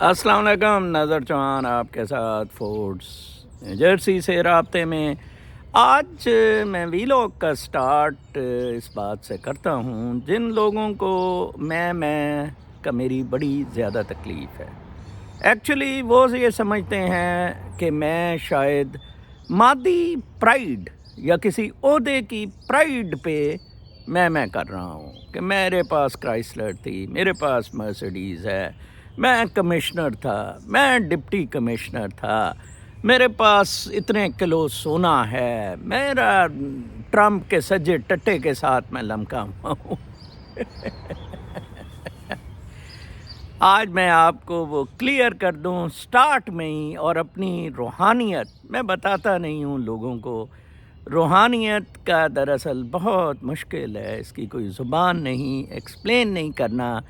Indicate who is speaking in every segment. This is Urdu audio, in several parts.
Speaker 1: السلام علیکم، نظر چوہان آپ کے ساتھ فورٹس جرسی سے رابطے میں۔ آج میں ویلاگ کا سٹارٹ اس بات سے کرتا ہوں جن لوگوں کو میں کا میری بڑی زیادہ تکلیف ہے۔ ایکچولی وہ یہ سمجھتے ہیں کہ میں شاید مادی پرائیڈ یا کسی عہدے کی پرائیڈ پہ میں کر رہا ہوں کہ میرے پاس کرائسلر تھی، میرے پاس مرسڈیز ہے، میں کمشنر تھا، میں ڈپٹی کمشنر تھا، میرے پاس اتنے کلو سونا ہے، میرا ٹرمپ کے سجے ٹٹے کے ساتھ میں لمکا ہوا ہوں۔ آج میں آپ کو وہ کلیئر کر دوں سٹارٹ میں ہی، اور اپنی روحانیت میں بتاتا نہیں ہوں لوگوں کو۔ روحانیت کا دراصل بہت مشکل ہے، اس کی کوئی زبان نہیں، ایکسپلین نہیں کرنا۔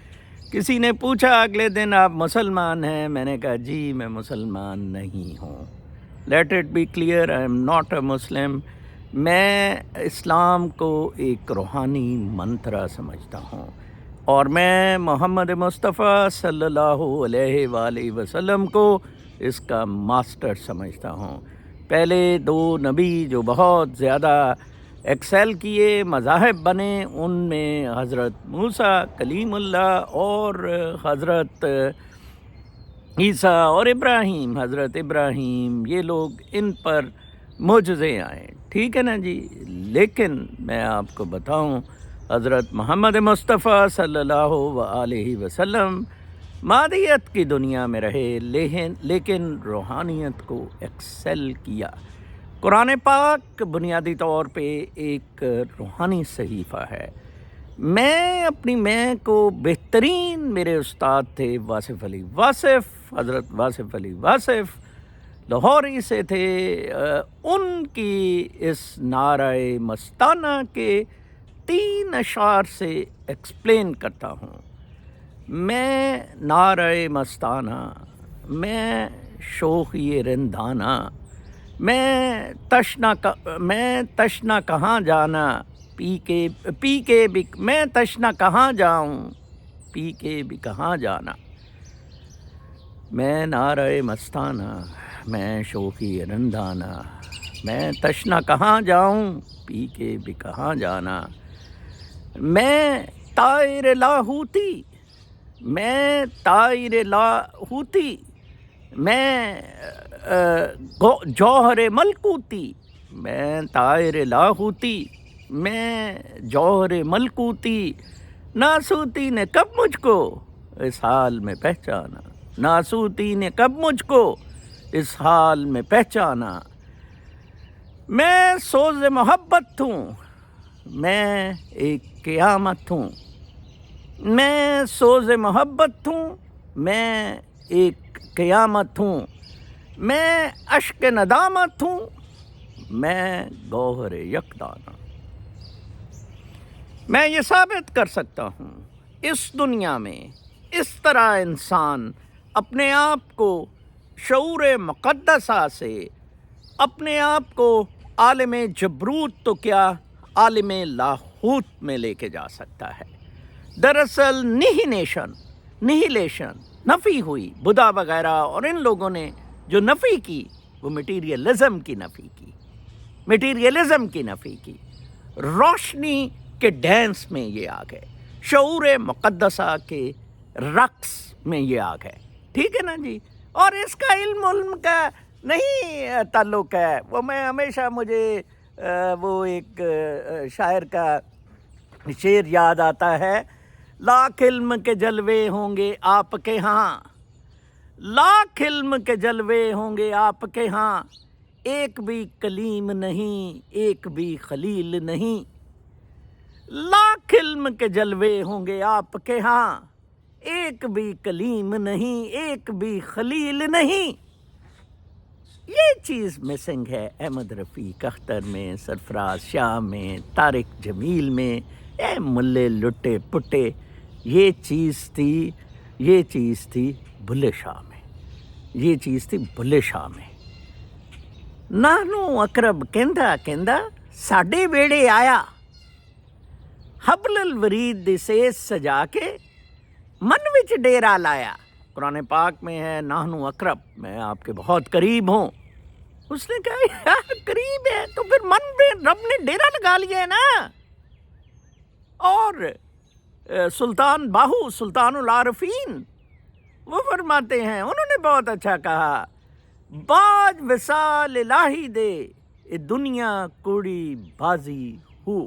Speaker 1: کسی نے پوچھا اگلے دن آپ مسلمان ہیں؟ میں نے کہا جی میں مسلمان نہیں ہوں۔ Let it be clear, I am not a Muslim. میں اسلام کو ایک روحانی منترا سمجھتا ہوں، اور میں محمد مصطفیٰ صلی اللہ علیہ وآلہ وسلم کو اس کا ماسٹر سمجھتا ہوں۔ پہلے دو نبی جو بہت زیادہ ایکسیل کیے، مذاہب بنے، ان میں حضرت موسیٰ کلیم اللہ اور حضرت عیسیٰ اور ابراہیم، حضرت ابراہیم، یہ لوگ ان پر معجزے آئے، ٹھیک ہے نا جی۔ لیکن میں آپ کو بتاؤں، حضرت محمد مصطفیٰ صلی اللہ علیہ وسلم مادیت کی دنیا میں رہے لیکن روحانیت کو ایکسل کیا۔ قرآن پاک بنیادی طور پہ ایک روحانی صحیفہ ہے۔ میں کو بہترین میرے استاد تھے واصف علی واصف، حضرت واصف علی واصف لاہوری سے تھے۔ ان کی اس نعرہ مستانہ کے 3 اشعار سے ایکسپلین کرتا ہوں۔ میں نعرہ مستانہ، میں شوخی رندانہ، میں تشنا کہاں جانا، پی کے بھی میں تشنا کہاں جاؤں، پی کے بھی کہاں جانا۔ میں نعرہ مستانہ، میں شوخی رندانہ، میں تشنا کہاں جاؤں، پی کے بھی کہاں جانا۔ میں طائر لاہوتی، میں طائر لاہوتی، میں جوہر ملکوتی، میں طائر لاہوتی، میں جوہر ملکوتی۔ ناسوتی نے کب مجھ کو اس حال میں پہچانا، ناسوتی نے کب مجھ کو اس حال میں پہچانا۔ میں سوز محبت ہوں، میں ایک قیامت ہوں، میں سوز محبت ہوں، میں ایک قیامت ہوں، میں اشک ندامت ہوں، میں گوہر یکدانہ۔ میں یہ ثابت کر سکتا ہوں اس دنیا میں اس طرح انسان اپنے آپ کو شعور مقدسہ سے، اپنے آپ کو عالم جبروت تو کیا عالم لاہوت میں لے کے جا سکتا ہے۔ دراصل نیہیلیشن نفی ہوئی، بدھا وغیرہ اور ان لوگوں نے جو نفی کی وہ مٹیریلزم کی نفی کی۔ روشنی کے ڈانس میں یہ آ گئے، شعور مقدسہ کے رقص میں یہ آ گئے، ٹھیک ہے نا جی۔ اور اس کا علم کا نہیں تعلق ہے۔ وہ میں ہمیشہ مجھے وہ ایک شاعر کا شعر یاد آتا ہے، لاکھ علم کے جلوے ہوں گے آپ کے ہاں، لاکھ علم کے جلوے ہوں گے آپ کے ہاں، ایک بھی کلیم نہیں، ایک بھی خلیل نہیں۔ لاکھ علم کے جلوے ہوں گے آپ کے ہاں، ایک بھی کلیم نہیں، ایک بھی خلیل نہیں۔ یہ چیز مسنگ ہے احمد رفیق اختر میں، سرفراز شاہ میں، طارق جمیل میں، اے ملے لٹے پٹے۔ یہ چیز تھی بلے شاہ میں، نانو اقرب کہندا ساڈے ویڑے آیا، حبل الورید دی سیس سجا کے من وچ ڈیرا لایا۔ قرآن پاک میں ہے نحن اقرب، میں آپ کے بہت قریب ہوں۔ اس نے کہا یار قریب ہے تو پھر من میں رب نے ڈیرا لگا لیا ہے نا۔ اور سلطان باہو، سلطان العارفین، وہ فرماتے ہیں، انہوں نے بہت اچھا کہا، باج وصال الہی دے اے دنیا کوڑی بازی ہو۔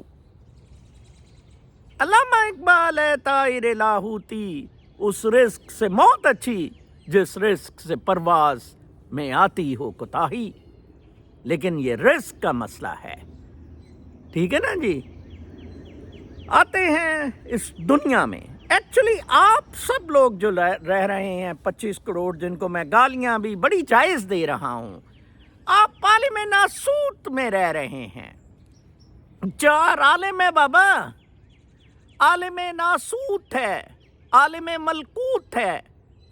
Speaker 1: علامہ اقبال ہے طائر لاہوتی، اس رزق سے موت اچھی جس رزق سے پرواز میں آتی ہو کوتاہی۔ لیکن یہ رزق کا مسئلہ ہے، ٹھیک ہے نا جی۔ آتے ہیں اس دنیا میں، ایکچولی آپ سب لوگ جو رہ رہے ہیں 25 کروڑ، جن کو میں گالیاں بھی بڑی جائز دے رہا ہوں، آپ عالم ناسوت میں رہ رہے ہیں۔ 4 عالم ہے بابا، عالم ناسوت ہے، عالم ملکوت ہے،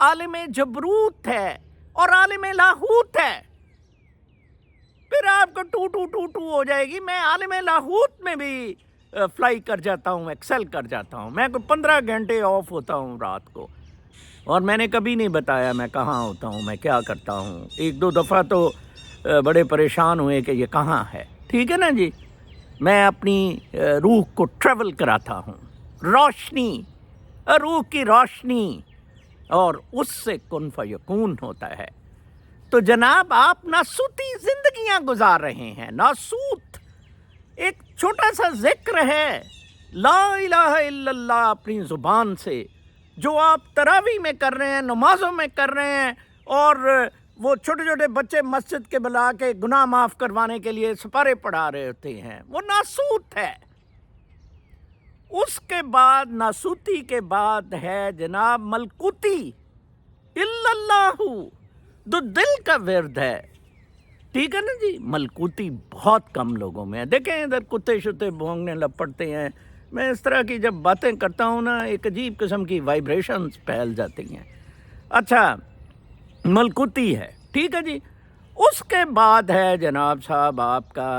Speaker 1: عالم جبروت ہے اور عالم لاہوت ہے۔ پھر آپ کو ٹو ہو جائے گی۔ میں عالم لاہوت میں بھی فلائی کر جاتا ہوں، ایکسل کر جاتا ہوں، میں کوئی 15 گھنٹے آف ہوتا ہوں رات کو، اور میں نے کبھی نہیں بتایا میں کہاں ہوتا ہوں، میں کیا کرتا ہوں۔ 1-2 دفعہ تو بڑے پریشان ہوئے کہ یہ کہاں ہے، ٹھیک ہے نا جی۔ میں اپنی روح کو ٹریول کراتا ہوں، روشنی، روح کی روشنی، اور اس سے کن فیکون ہوتا ہے۔ تو جناب آپ ناسوتی زندگیاں گزار رہے ہیں، ناسوت۔ ایک چھوٹا سا ذکر ہے لا الہ الا اللہ اپنی زبان سے، جو آپ تراویح میں کر رہے ہیں، نمازوں میں کر رہے ہیں، اور وہ چھوٹے چھوٹے بچے مسجد کے بلا کے گناہ معاف کروانے کے لیے سپارے پڑھا رہے ہوتے ہیں، وہ ناسوت ہے۔ اس کے بعد، ناسوتی کے بعد ہے جناب ملکوتی، الا اللہ، جو دل کا ورد ہے، ٹھیک ہے نا جی۔ ملکوتی بہت کم لوگوں میں ہے۔ دیکھیں ادھر کتے شتے بھونگنے لپٹتے ہیں، میں اس طرح کی جب باتیں کرتا ہوں نا، ایک عجیب قسم کی وائبریشنز پھیل جاتی ہیں۔ اچھا، ملکوتی ہے، ٹھیک ہے جی۔ اس کے بعد ہے جناب صاحب آپ کا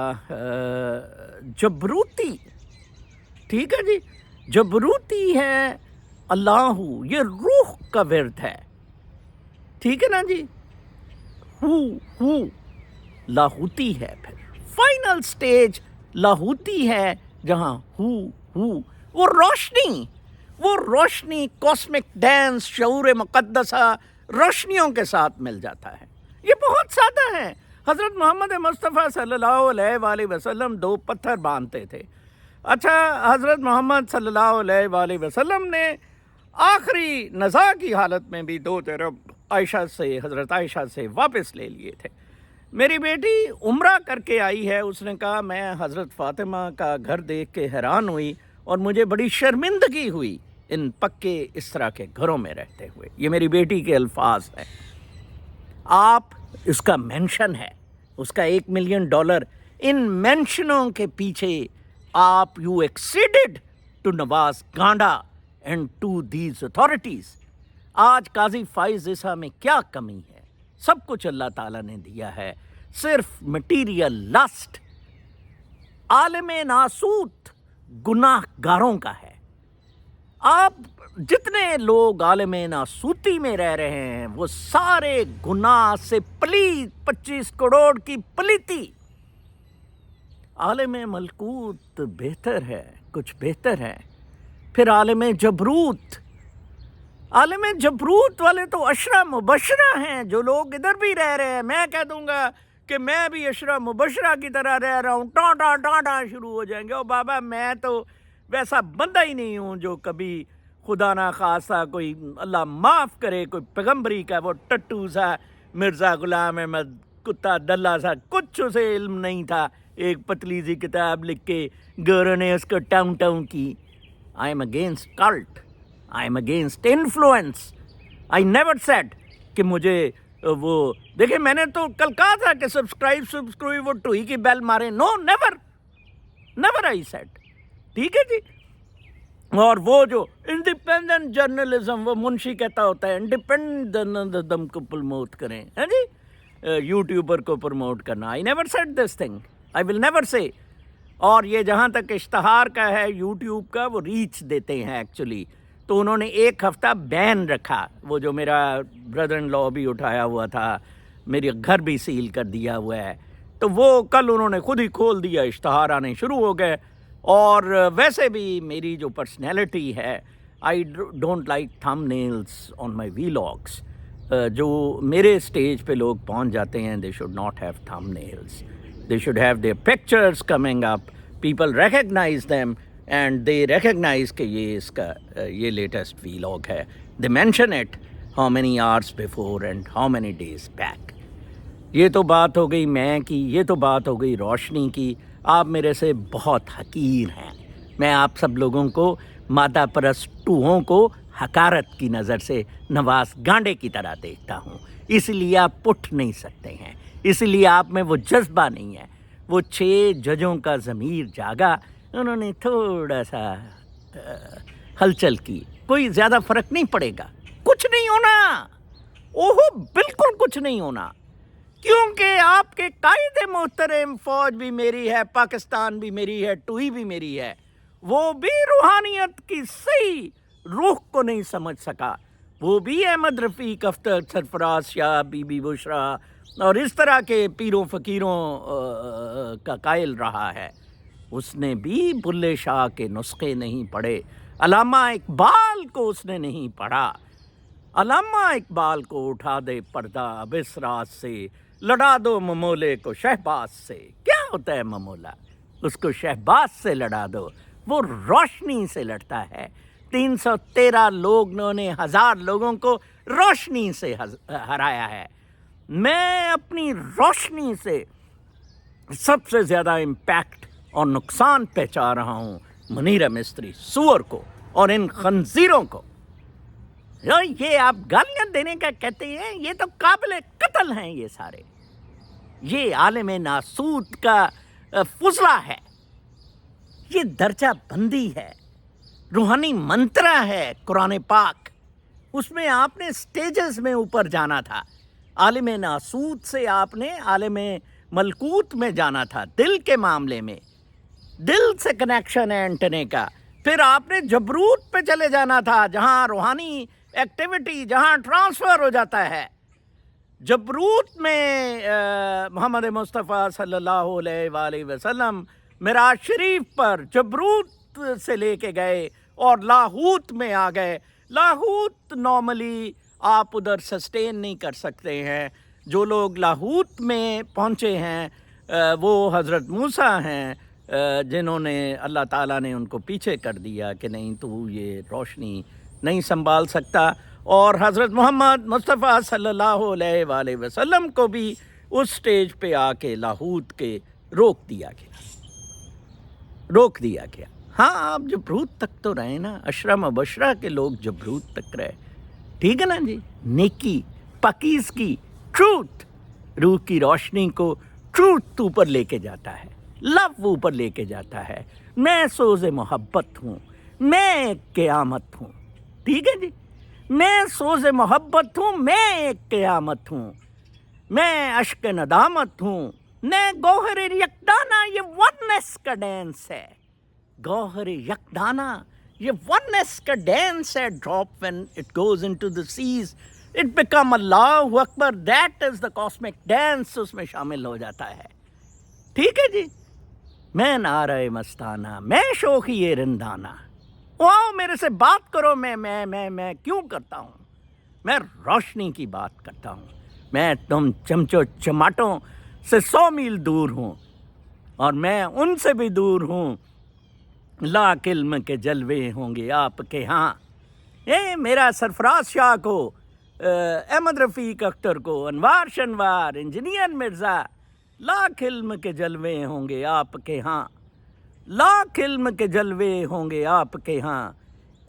Speaker 1: جبروتی، ٹھیک ہے جی۔ جبروتی ہے اللہ، یہ روح کا ورد ہے، ٹھیک ہے نا جی۔ ہو لاہوتی ہے۔ پھر فائنل سٹیج لاہوتی ہے، جہاں ہو وہ روشنی کاسمک ڈانس، شعور مقدسہ روشنیوں کے ساتھ مل جاتا ہے۔ یہ بہت سادہ ہے۔ حضرت محمد مصطفیٰ صلی اللہ علیہ وآلہ وسلم 2 پتھر باندھتے تھے۔ اچھا، حضرت محمد صلی اللہ علیہ وآلہ وسلم نے آخری نزاع کی حالت میں بھی 2 طرف حضرت عائشہ سے واپس لے لیے تھے۔ میری بیٹی عمرہ کر کے آئی ہے، اس نے کہا میں حضرت فاطمہ کا گھر دیکھ کے حیران ہوئی اور مجھے بڑی شرمندگی ہوئی ان پکے اس طرح کے گھروں میں رہتے ہوئے۔ یہ میری بیٹی کے الفاظ ہیں۔ آپ اس کا مینشن ہے، اس کا $1 ملین، ان مینشنوں کے پیچھے آپ یو ایکسیڈڈ ٹو نواز گانڈا اینڈ ٹو دیز اتھارٹیز۔ آج قاضی فائز عیسیٰ میں کیا کمی ہے؟ سب کچھ اللہ تعالیٰ نے دیا ہے، صرف مٹیریل لسٹ عالم ناسوت گناہ گاروں کا ہے۔ آپ جتنے لوگ عالم ناسوتی میں رہ رہے ہیں وہ سارے گناہ سے پلیت، 25 کروڑ کی پلیتی۔ عالم ملکوت بہتر ہے، کچھ بہتر ہے۔ پھر عالم جبروت، عالم جبروت والے تو اشرا مبشرہ ہیں۔ جو لوگ ادھر بھی رہ رہے ہیں، میں کہہ دوں گا کہ میں بھی اشرا مبشرہ کی طرح رہ رہا ہوں، ٹاں شروع ہو جائیں گے۔ او بابا، میں تو ویسا بندہ ہی نہیں ہوں جو کبھی خدا نہ خواستہ کوئی، اللہ معاف کرے، کوئی پیغمبری کا وہ ٹٹو سا مرزا غلام احمد کتا دلہ سا کچھ اسے علم نہیں تھا، ایک پتلی سی کتاب لکھ کے گوروں نے اس کو ٹاؤں کی۔ I am against cult, I am against influence. I never said کہ مجھے وہ دیکھیں، میں نے تو کل کہا تھا کہ سبسکرائب وہ ٹوئی کی بیل مارے، نو، نیور آئی سیڈ، ٹھیک ہے جی۔ اور وہ جو انڈیپینڈنٹ جرنلزم، وہ منشی کہتا ہوتا ہے انڈیپینڈنٹ جرنلزم کو پروموٹ کریں، ہے جی، یوٹیوبر کو پروموٹ کرنا۔ I never said this thing, I will never سے۔ اور یہ جہاں تک اشتہار کا ہے، یوٹیوب کا وہ ریچ دیتے ہیں ایکچولی، تو انہوں نے 1 ہفتہ بین رکھا. وہ جو میرا بردر ان لا بھی اٹھایا ہوا تھا, میرے گھر بھی سیل کر دیا ہوا ہے, تو وہ کل انہوں نے خود ہی کھول دیا, اشتہار آنے شروع ہو گئے. اور ویسے بھی میری جو پرسنالٹی ہے, I don't like thumbnails on my vlogs. جو میرے اسٹیج پہ لوگ پہنچ جاتے ہیں, they should not have thumbnails, they should have their pictures coming up, people recognise them and they recognise کہ یہ لیٹسٹ ویلاگ ہے. They mention it how many hours before and how many days back. یہ تو بات ہو گئی میں کی, یہ تو بات ہو گئی روشنی کی. آپ میرے سے بہت حقیر ہیں. میں آپ سب لوگوں کو مادہ پرست ٹوہوں کو حقارت کی نظر سے نواز گانڈے کی طرح دیکھتا ہوں. اس لیے آپ اٹھ نہیں سکتے ہیں, اس لیے آپ میں وہ جذبہ نہیں ہے. وہ 6 ججوں کا ضمیر جاگا, انہوں نے تھوڑا سا ہلچل کی, کوئی زیادہ فرق نہیں پڑے گا, کچھ نہیں ہونا, اوہو بالکل کچھ نہیں ہونا. کیونکہ آپ کے قائد محترم, فوج بھی میری ہے, پاکستان بھی میری ہے, ٹوئی بھی میری ہے, وہ بھی روحانیت کی صحیح روح کو نہیں سمجھ سکا. وہ بھی احمد رفیق, اختر, سرفراز شاہ, بی بی بشرا اور اس طرح کے پیروں فقیروں کا قائل رہا ہے. اس نے بھی بلے شاہ کے نسخے نہیں پڑھے, علامہ اقبال کو اس نے نہیں پڑھا. علامہ اقبال کو اٹھا دے پردہ اب اس راز سے, لڑا دو ممولے کو شہباز سے. کیا ہوتا ہے ممولا؟ اس کو شہباز سے لڑا دو, وہ روشنی سے لڑتا ہے. 313 لوگوں نے 1000 لوگوں کو روشنی سے ہرایا ہے. میں اپنی روشنی سے سب سے زیادہ امپیکٹ اور نقصان پہنچا رہا ہوں منیرہ مستری سور کو اور ان خنزیروں کو. یہ آپ گالیاں دینے کا کہتے ہیں, یہ تو قابل قتل ہیں یہ سارے. یہ عالم ناسوت کا فضلہ ہے, یہ درجہ بندی ہے, روحانی منترا ہے قرآن پاک. اس میں آپ نے سٹیجز میں اوپر جانا تھا. عالم ناسوت سے آپ نے عالم ملکوت میں جانا تھا, دل کے معاملے میں, دل سے کنیکشن ہے انٹنے کا. پھر آپ نے جبروت پہ چلے جانا تھا, جہاں روحانی ایکٹیویٹی, جہاں ٹرانسفر ہو جاتا ہے. جبروت میں محمد مصطفیٰ صلی اللہ علیہ وآلہ وسلم معراج شریف پر جبروت سے لے کے گئے اور لاہوت میں آ گئے. لاہوت نارملی آپ ادھر سسٹین نہیں کر سکتے ہیں. جو لوگ لاہوت میں پہنچے ہیں وہ حضرت موسیٰ ہیں, جنہوں نے اللہ تعالیٰ نے ان کو پیچھے کر دیا کہ نہیں تو یہ روشنی نہیں سنبھال سکتا. اور حضرت محمد مصطفیٰ صلی اللہ علیہ وآلہ وسلم کو بھی اس سٹیج پہ آ کے لاہوت کے روک دیا گیا. ہاں آپ جبروت تک تو رہے نا, اشرا مبشرہ کے لوگ جبروت تک رہے, ٹھیک ہے نا جی. نیکی, پاکیزگی, ٹروتھ, روح کی روشنی کو ٹروتھ اوپر لے کے جاتا ہے, لو اوپر لے کے جاتا ہے. میں سوز محبت ہوں, میں ایک قیامت ہوں, ٹھیک ہے جی. میں سوز محبت ہوں, میں ایک قیامت ہوں, میں اشک ندامت ہوں, میں گوہر یکدانا. یہ وننس کا ڈینس ہے, گوہر یکدانا یہ وننس کا ڈینس ہے. Drop when it goes into the seas it become Allah Akbar, that is the cosmic dance, اس میں شامل ہو جاتا ہے, ٹھیک ہے جی. میں نعرہ مستانہ, میں شوخی رندانہ. واؤ, میرے سے بات کرو, میں کیوں کرتا ہوں؟ میں روشنی کی بات کرتا ہوں. میں تم چمچوں چماٹوں سے 100 میل دور ہوں, اور میں ان سے بھی دور ہوں. لاکھ علم کے جلوے ہوں گے آپ کے ہاں. میرا سرفراز شاہ کو, احمد رفیق اختر کو, انوار شنوار, انجینئر مرزا, لاکھ علم کے جلوے ہوں گے آپ کے ہاں, لاکھ علم کے جلوے ہوں گے آپ کے ہاں.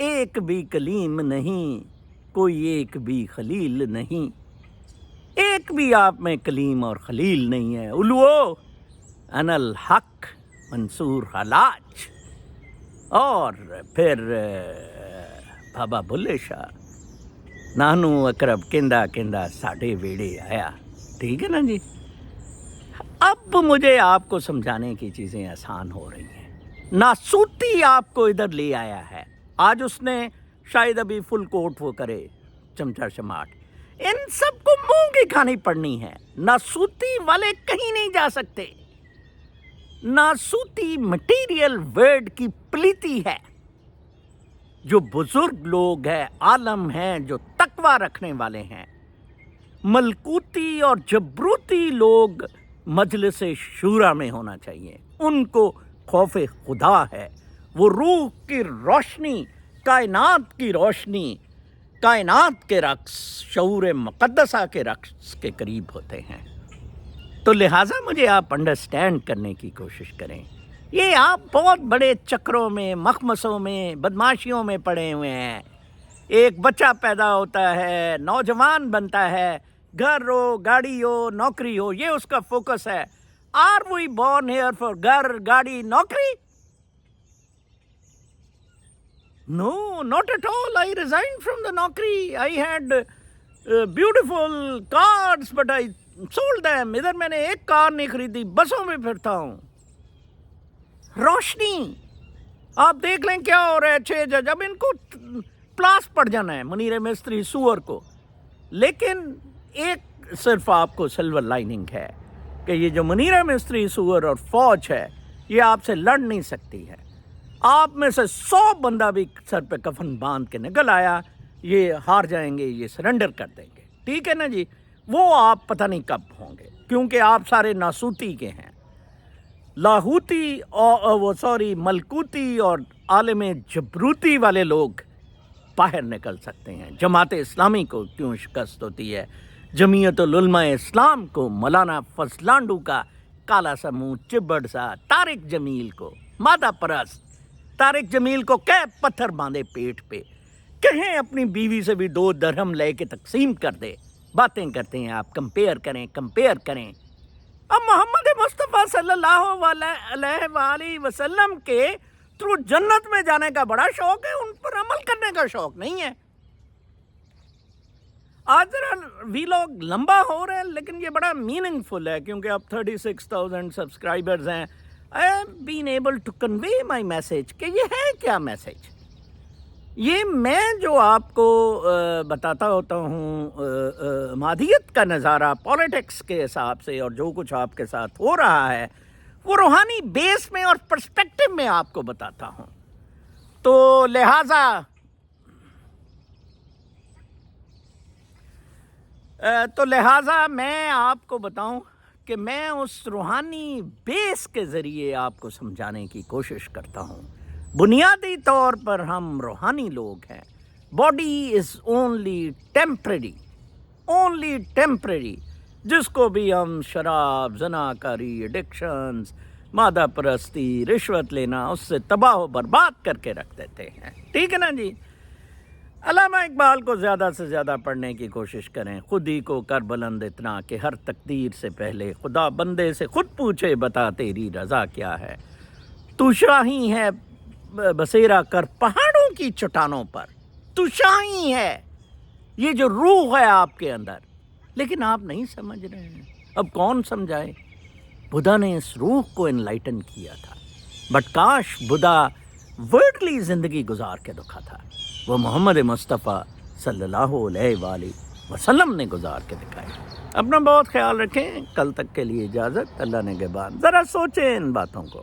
Speaker 1: ایک بھی کلیم نہیں, کوئی ایک بھی خلیل نہیں, ایک بھی آپ میں کلیم اور خلیل نہیں ہے. الوو انا الحق منصور حلاج. اور پھر بابا بلے شاہ, نانو اقرب کندا کندا ساڈے ویڑے آیا, ٹھیک ہے نا جی. اب مجھے آپ کو سمجھانے کی چیزیں آسان ہو رہی ہیں. ناسوتی آپ کو ادھر لے آیا ہے. آج اس نے شاید ابھی فل کوٹ وہ کرے چمچا شماٹ. ان سب کو منہ کی کھانی پڑنی ہے. ناسوتی والے کہیں نہیں جا سکتے. ناسوتی مٹیریل ورڈ کی پلیتی ہے. جو بزرگ لوگ ہیں، عالم ہیں، جو تقوی رکھنے والے ہیں، ملکوتی اور جبروتی لوگ مجلس شورا میں ہونا چاہیے. ان کو خوف خدا ہے. وہ روح کی روشنی، کائنات کی روشنی، کائنات کے رقص، شعور مقدسہ کے رقص کے قریب ہوتے ہیں. تو لہٰذا مجھے آپ انڈرسٹینڈ کرنے کی کوشش کریں. یہ آپ بہت بڑے چکروں میں، مخمسوں میں، بدماشیوں میں پڑے ہوئے ہیں. ایک بچہ پیدا ہوتا ہے، نوجوان بنتا ہے، گھر ہو، گاڑی ہو، نوکری ہو، یہ اس کا فوکس ہے. Are we born here for گھر، گاڑی، نوکری؟ No, not at all. I resigned from the نوکری. I had beautiful cars, but I sold them. ادھر میں نے ایک کار نہیں خریدی، بسوں میں پھرتا ہوں. روشنی آپ دیکھ لیں کیا ہو رہا ہے. 6 جج اب ان کو پلاس پڑ جانا ہے، منیر مستری سور کو. لیکن ایک صرف آپ کو سلور لائننگ ہے کہ یہ جو منیر مستری سور اور فوج ہے، یہ آپ سے لڑ نہیں سکتی ہے. آپ میں سے 100 بندہ بھی سر پہ کفن باندھ کے نکل آیا، یہ ہار جائیں گے، یہ سرنڈر کر دیں گے. ٹھیک ہے نا جی؟ وہ آپ پتہ نہیں کب ہوں گے، کیونکہ آپ سارے ناسوتی کے ہیں. لاہوتی ملکوتی اور عالم جبروتی والے لوگ باہر نکل سکتے ہیں. جماعت اسلامی کو کیوں شکست ہوتی ہے؟ جمعیت العلماء اسلام کو، مولانا فضلانڈو کا کالا سا منہ چبڑ سا، طارق جمیل کو مادہ پرست، طارق جمیل کو کہ پتھر باندھے پیٹ پہ، کہیں اپنی بیوی سے بھی 2 درہم لے کے تقسیم کر دے. باتیں کرتے ہیں آپ، کمپیئر کریں. اب محمد مصطفیٰ صلی اللہ علیہ وآلہ وسلم کے تھرو جنت میں جانے کا بڑا شوق ہے، ان پر عمل کرنے کا شوق نہیں ہے. آج ذرا ویلاگ لمبا ہو رہا ہے، لیکن یہ بڑا میننگ فل ہے کیونکہ اب 36,000 سبسکرائبرز ہیں. I have been able to convey my message کہ یہ ہے کیا میسج. یہ میں جو آپ کو بتاتا ہوتا ہوں مادیت کا نظارہ پولیٹکس کے حساب سے، اور جو کچھ آپ کے ساتھ ہو رہا ہے وہ روحانی بیس میں اور پرسپیکٹو میں آپ کو بتاتا ہوں. تو لہٰذا میں آپ کو بتاؤں کہ میں اس روحانی بیس کے ذریعے آپ کو سمجھانے کی کوشش کرتا ہوں. بنیادی طور پر ہم روحانی لوگ ہیں. Body is only temporary. جس کو بھی ہم شراب، زناکاری، ایڈکشنز، مادہ پرستی، رشوت لینا، اس سے تباہ و برباد کر کے رکھ دیتے ہیں. ٹھیک ہے نا جی؟ علامہ اقبال کو زیادہ سے زیادہ پڑھنے کی کوشش کریں. خود ہی کو کر بلند اتنا کہ ہر تقدیر سے پہلے خدا بندے سے خود پوچھے بتا تیری رضا کیا ہے. تو شاہی ہے بسیرا کر پہاڑوں کی چٹانوں پر. تو شاہی ہے، یہ جو روح ہے آپ کے اندر، لیکن آپ نہیں سمجھ رہے ہیں. اب کون سمجھائے؟ بدھا نے اس روح کو انلائٹن کیا تھا، بٹ کاش بدھا ورڈلی زندگی گزار کے دکھا تھا. وہ محمد مصطفیٰ صلی اللہ علیہ وآلہ وسلم نے گزار کے دکھائی. اپنا بہت خیال رکھیں. کل تک کے لیے اجازت. اللہ نگہبان. ذرا سوچیں ان باتوں کو.